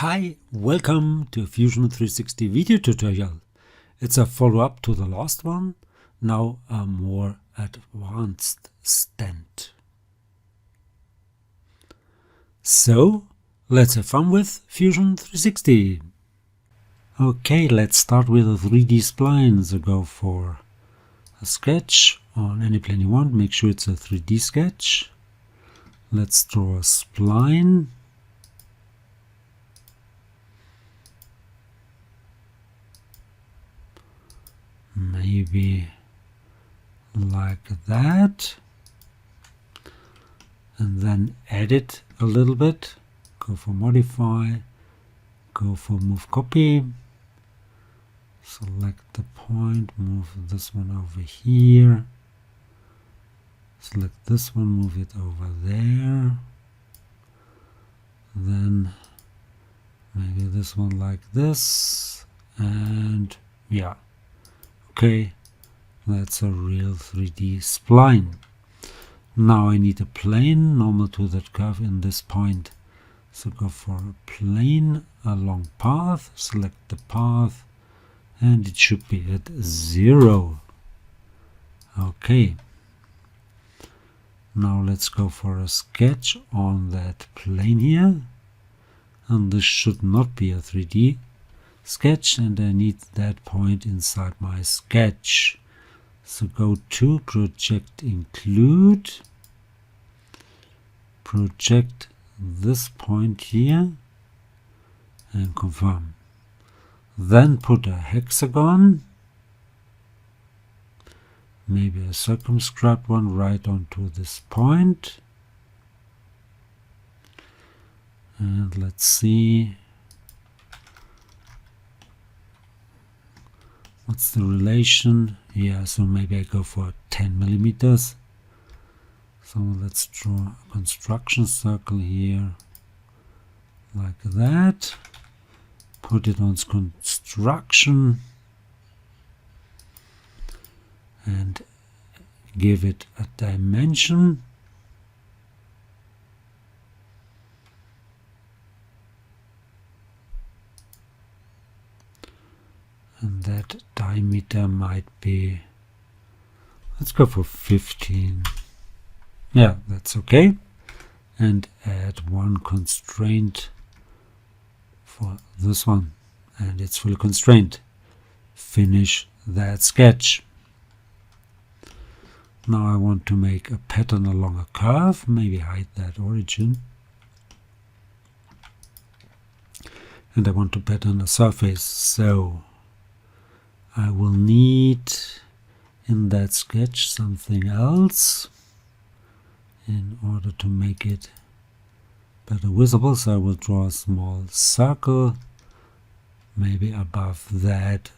Hi, welcome to Fusion 360 video tutorial. It's a follow-up to the last one, now a more advanced stent. So, let's have fun with Fusion 360. Okay, let's start with a 3D spline. So go for a sketch on any plane you want, make sure it's a 3D sketch. Let's draw a spline. Maybe like that, and then edit a little bit, go for modify, go for move copy, select the point, move this one over here, select this one, move it over there, then maybe this one like this, and yeah. Okay, that's a real 3D spline. Now I need a plane normal to that curve in this point. So go for a plane along path, select the path, and it should be at 0. Okay. Now let's go for a sketch on that plane here. And this should not be a 3D sketch, and I need that point inside my sketch. So go to project include, project this point here and confirm. Then put a hexagon, maybe a circumscribed one, right onto this point. And let's see what's the relation. Yeah, so maybe I go for 10 millimeters. So let's draw a construction circle here like that, put it on construction and give it a dimension. And that diameter might be, let's go for 15. Yeah, that's okay. And add one constraint for this one. And it's fully constrained. Finish that sketch. Now I want to make a pattern along a curve. Maybe hide that origin. And I want to pattern a surface. So I will need in that sketch something else in order to make it better visible. So I will draw a small circle, maybe above that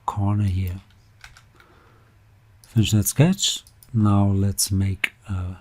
corner here. Finish that sketch. Now let's make a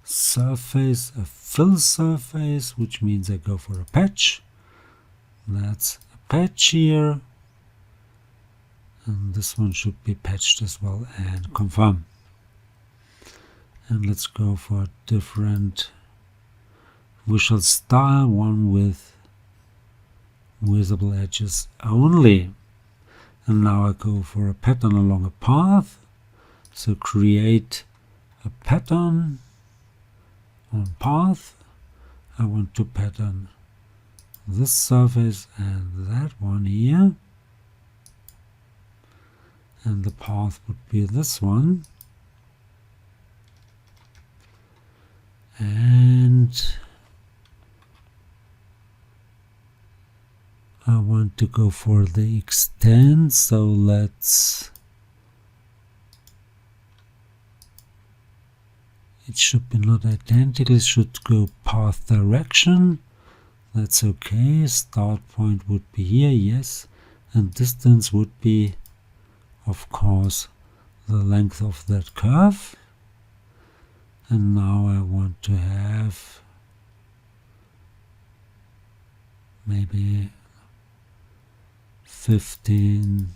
surface, a fill surface, which means I go for a patch. That's a patch here. And this one should be patched as well, and confirm. And let's go for a different visual style, one with visible edges only. And now I go for a pattern along a path. So create a pattern on path. I want to pattern this surface and that one here. And the path would be this one. And I want to go for the extend, so let's, it should be not identical, it should go path direction. That's okay. Start point would be here, yes, and distance would be, of course, the length of that curve. And now I want to have maybe 15,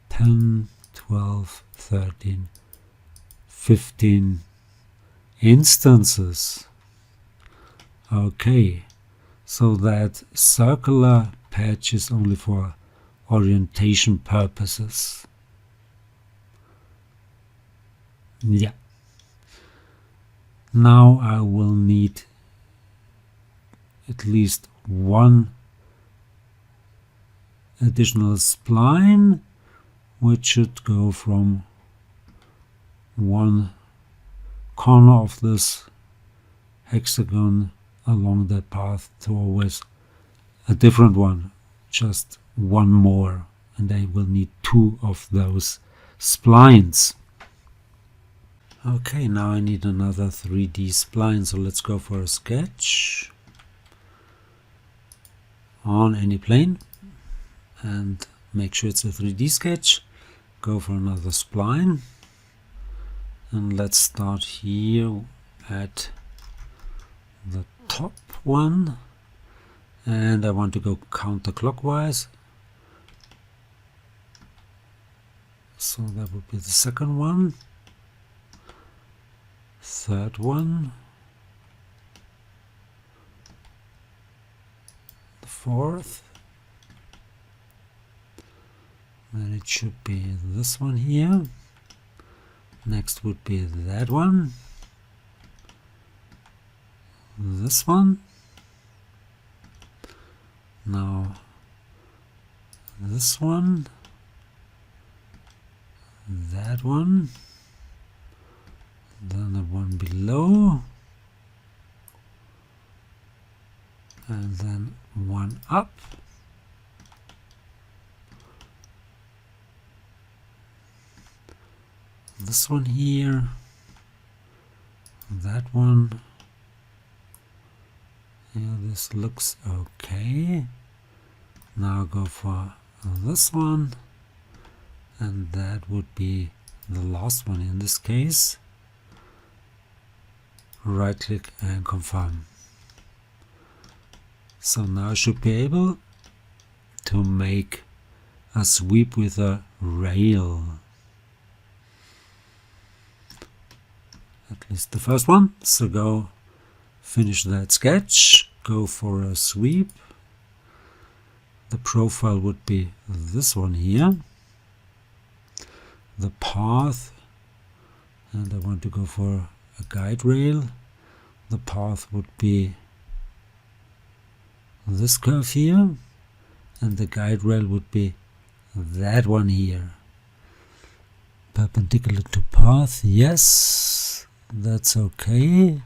10, 12, 13, 15 instances. Okay, so that circular patch is only for orientation purposes. Yeah. Now I will need at least one additional spline, which should go from one corner of this hexagon along that path to always a different one, just one more, and I will need two of those splines. Okay, now I need another 3D spline, so let's go for a sketch on any plane and make sure it's a 3D sketch. Go for another spline, and let's start here at the top one, and I want to go counterclockwise, so that would be the second one, third one, the fourth, then it should be this one here, next would be that one, this one, now this one, that one, then the one below, and then one up, this one here, that one. Yeah, this looks okay. Now go for this one, and that would be the last one in this case. Right click and confirm. So now I should be able to make a sweep with a rail. At least the first one. So go finish that sketch, go for a sweep. The profile would be this one here, the path, and I want to go for a guide rail. The path would be this curve here, and the guide rail would be that one here. Perpendicular to path, yes, that's okay.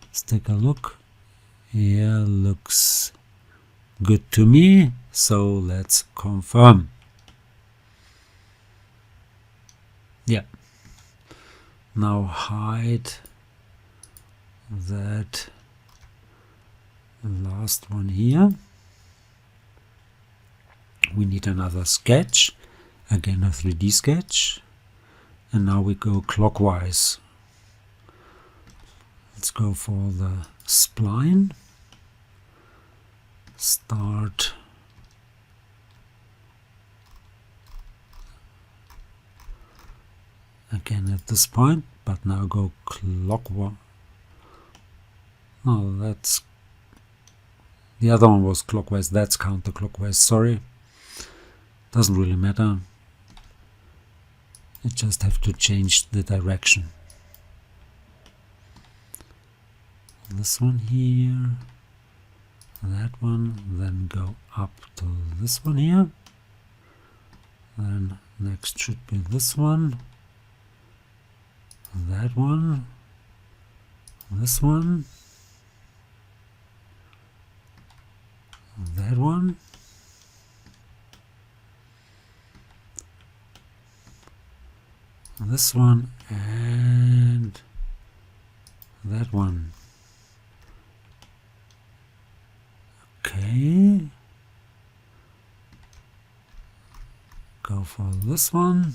Let's take a look. Yeah, looks good to me, so let's confirm. Yeah. Now hide that last one here. We need another sketch, again a 3D sketch, and now we go clockwise. Let's go for the spline, start again at this point, but now go clockwise. No, that's the other one was clockwise, that's counterclockwise, sorry. Doesn't really matter. You just have to change the direction. This one here, that one, then go up to this one here. Then next should be this one, that one, this one, that one, this one, and that one. Okay, go for this one,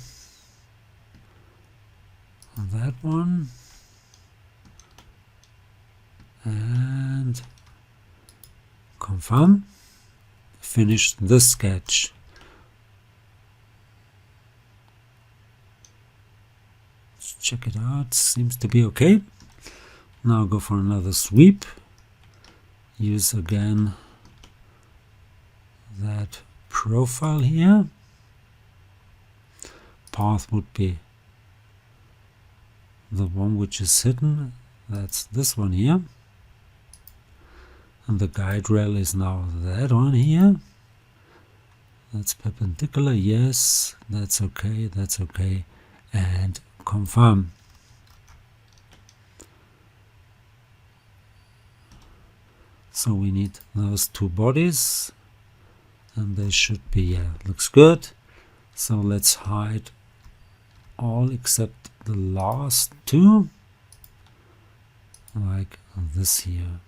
that one, and confirm. Finish this sketch. Let's check it out, seems to be okay. Now go for another sweep. use again that profile here. Path would be the one which is hidden, that's this one here. And the guide rail is now that one here. That's perpendicular, yes, that's okay, and confirm. So we need those two bodies, and they should be, yeah, looks good. So let's hide all except the last two, like this here.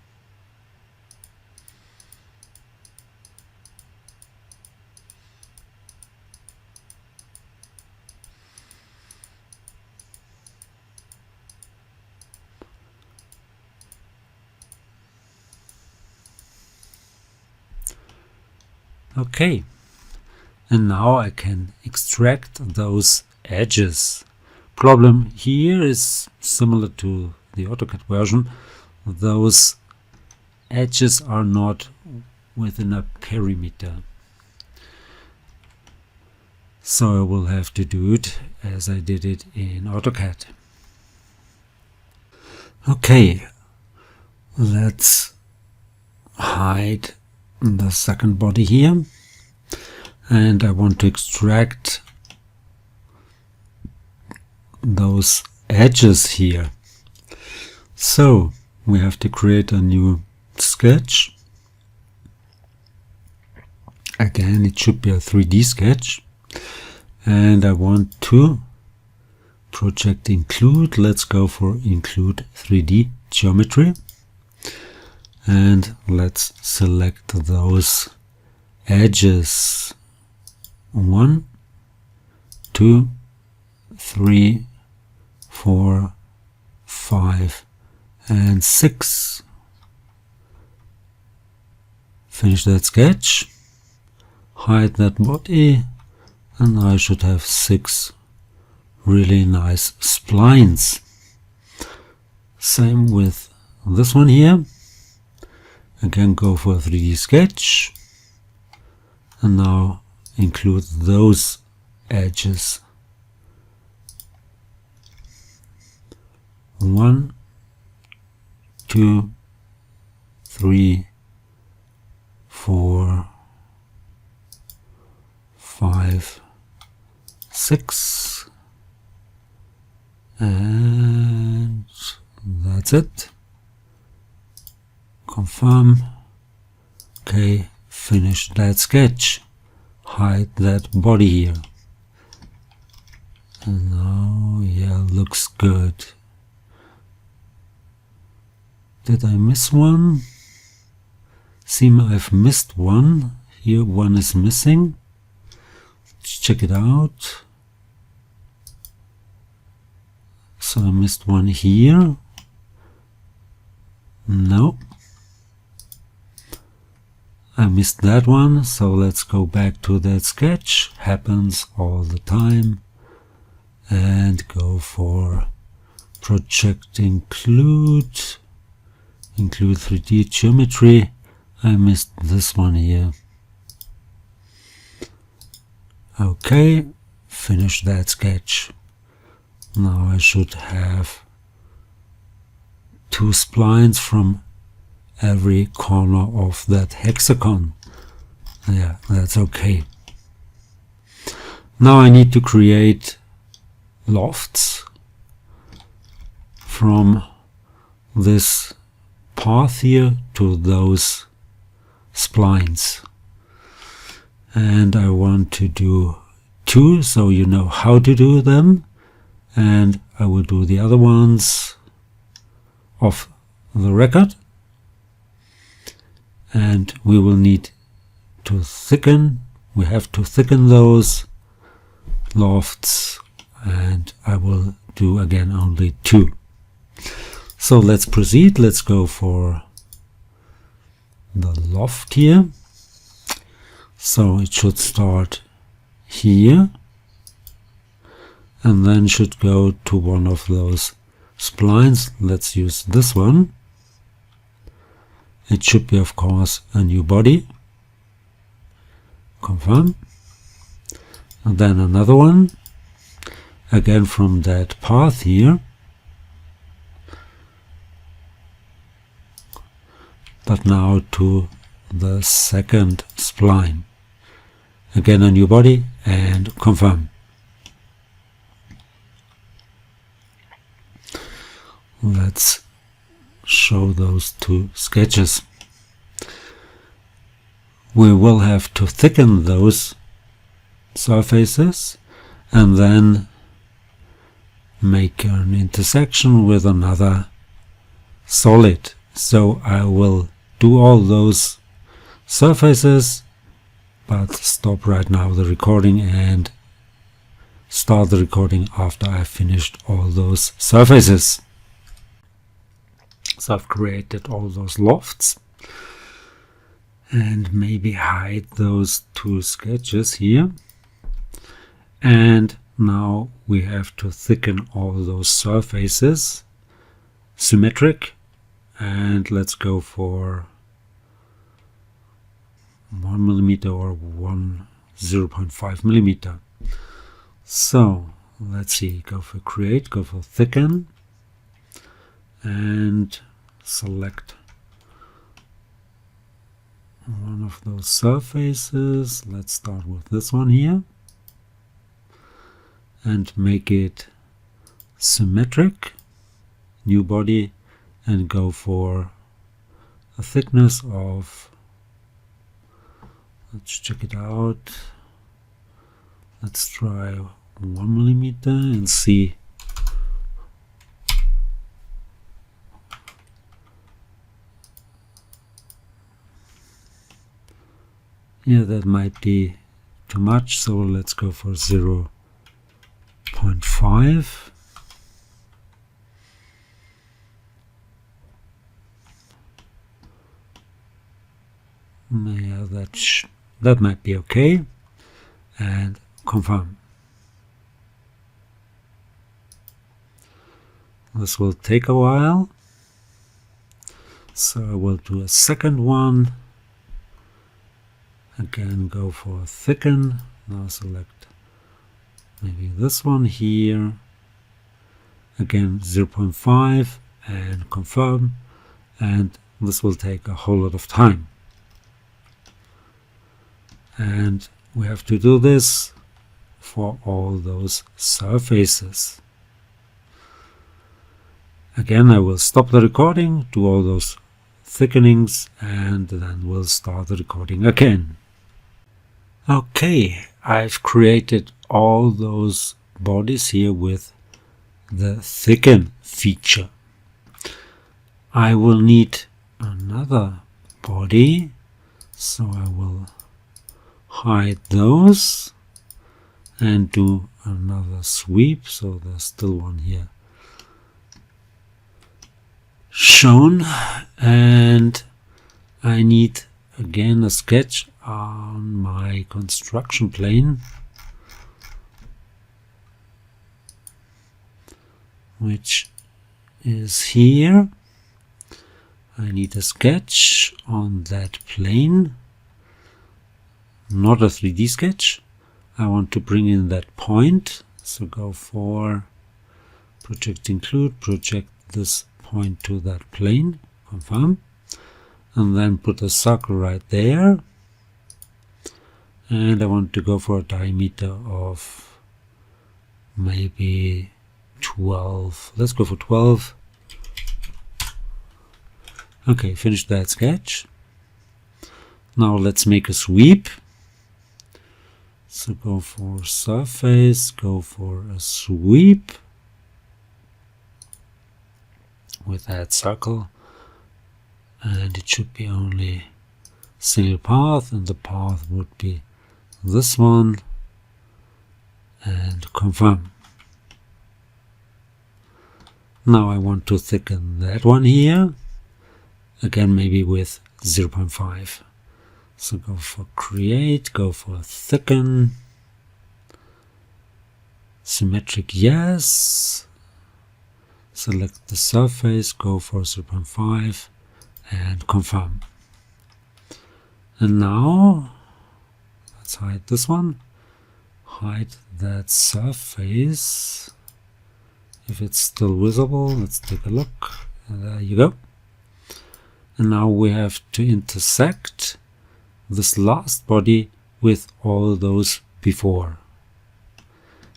Okay, and now I can extract those edges. Problem here is similar to the AutoCAD version. Those edges are not within a perimeter. So I will have to do it as I did it in AutoCAD. Okay, let's hide the second body here, and I want to extract those edges here. So we have to create a new sketch. Again, it should be a 3D sketch, and I want to project include. Let's go for include 3D geometry. And let's select those edges 1, 2, 3, 4, 5, and 6. Finish that sketch, hide that body, and I should have 6 really nice splines. Same with this one here. Again, go for a 3D sketch, and now include those edges. 1, 2, 3, 4, 5, 6, and that's it. Confirm. Okay, finish that sketch. Hide that body here. And now, yeah, looks good. Did I miss one? Seem I've missed one. Here one is missing. Let's check it out. So I missed one here. No. I missed that one, so let's go back to that sketch. Happens all the time. And go for project include 3D geometry. I missed this one here. Okay, finish that sketch. Now I should have 2 splines from every corner of that hexagon. Yeah, that's okay. Now I need to create lofts from this path here to those splines. And I want to do 2, so you know how to do them. And I will do the other ones off the record. And we will need to thicken. We have to thicken those lofts, and I will do again only 2. So let's proceed. Let's go for the loft here. So it should start here and then should go to one of those splines. Let's use this one. it should be of course a new body. Confirm. And then another one, again from that path here, but now to the second spline. Again a new body and confirm. Let's show those two sketches. We will have to thicken those surfaces and then make an intersection with another solid. So I will do all those surfaces, but stop right now the recording and start the recording after I've finished all those surfaces. So I've created all those lofts and maybe hide those two sketches here. And now we have to thicken all those surfaces, symmetric, and let's go for 1 millimeter or 0.5 millimeter. So let's see, go for create, go for thicken, and select one of those surfaces. Let's start with this one here and make it symmetric, new body, and go for a thickness of, let's check it out, let's try 1 millimeter and see. Yeah, that might be too much, so let's go for 0.5. Yeah, that might be okay, and confirm. This will take a while, so I will do a second one. Again, go for thicken. Now select maybe this one here. Again 0.5 and confirm, and this will take a whole lot of time. And we have to do this for all those surfaces. Again, I will stop the recording, do all those thickenings, and then we'll start the recording again. Okay, I've created all those bodies here with the thicken feature. I will need another body, so I will hide those and do another sweep, so there's still one here shown, and I need again a sketch on my construction plane, which is here. I need a sketch on that plane, not a 3D sketch. I want to bring in that point, so go for project include, project this point to that plane, confirm, and then put a circle right there. And I want to go for a diameter of maybe 12. Let's go for 12. Okay, finish that sketch. Now let's make a sweep. So go for surface, go for a sweep with that circle, and it should be only single path, and the path would be this one, and confirm. Now I want to thicken that one here, again maybe with 0.5. So go for create, go for thicken, symmetric yes, select the surface, go for 0.5 and confirm. And now let's hide this one, hide that surface. If it's still visible, let's take a look. There you go. And now we have to intersect this last body with all those before.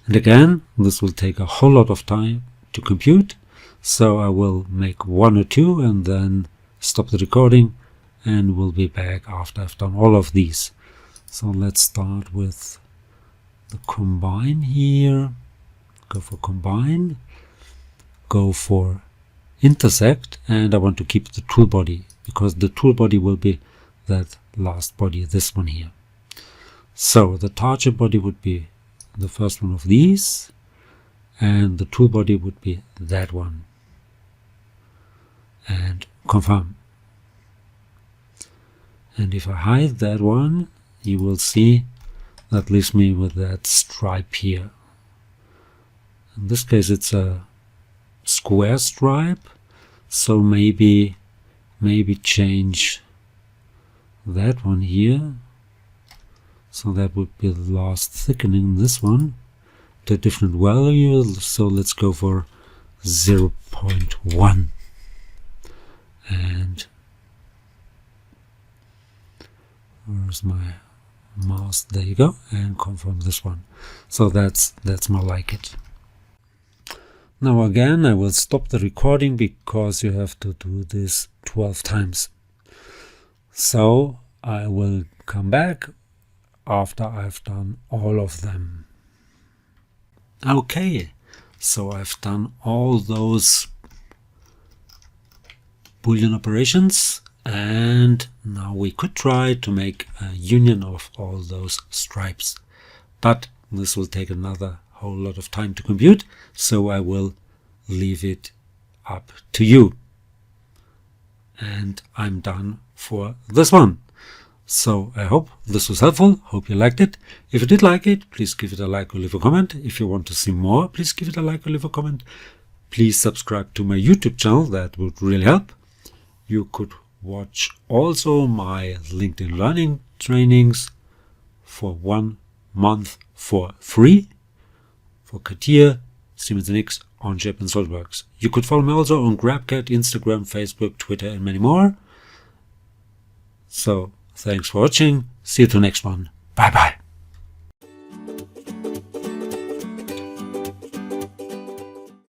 And again, this will take a whole lot of time to compute, so I will make one or two and then stop the recording, and we'll be back after I've done all of these. So let's start with the combine here. Go for combine, go for intersect, and I want to keep the tool body because the tool body will be that last body, this one here. So the target body would be the first one of these, and the tool body would be that one. And confirm. And if I hide that one, you will see that leaves me with that stripe here. In this case it's a square stripe, so maybe change that one here, so that would be the last thickening, this one, to a different value. So let's go for 0.1. And where's my mouse? There you go, and confirm this one. So that's more like it. Now again, I will stop the recording because you have to do this 12 times. So I will come back after I've done all of them. Okay, so I've done all those Boolean operations, and now we could try to make a union of all those stripes, but this will take another whole lot of time to compute, so I will leave it up to you. And I'm done for this one. So I hope this was helpful, hope you liked it. If you did like it, please give it a like or leave a comment. If you want to see more, please give it a like or leave a comment. Please subscribe to my YouTube channel, that would really help. You could watch also my LinkedIn Learning trainings for 1 month for free for Catia, Siemens NX, Onshape and SolidWorks. You could follow me also on GrabCAD, Instagram, Facebook, Twitter and many more. So thanks for watching. See you to the next one. Bye bye.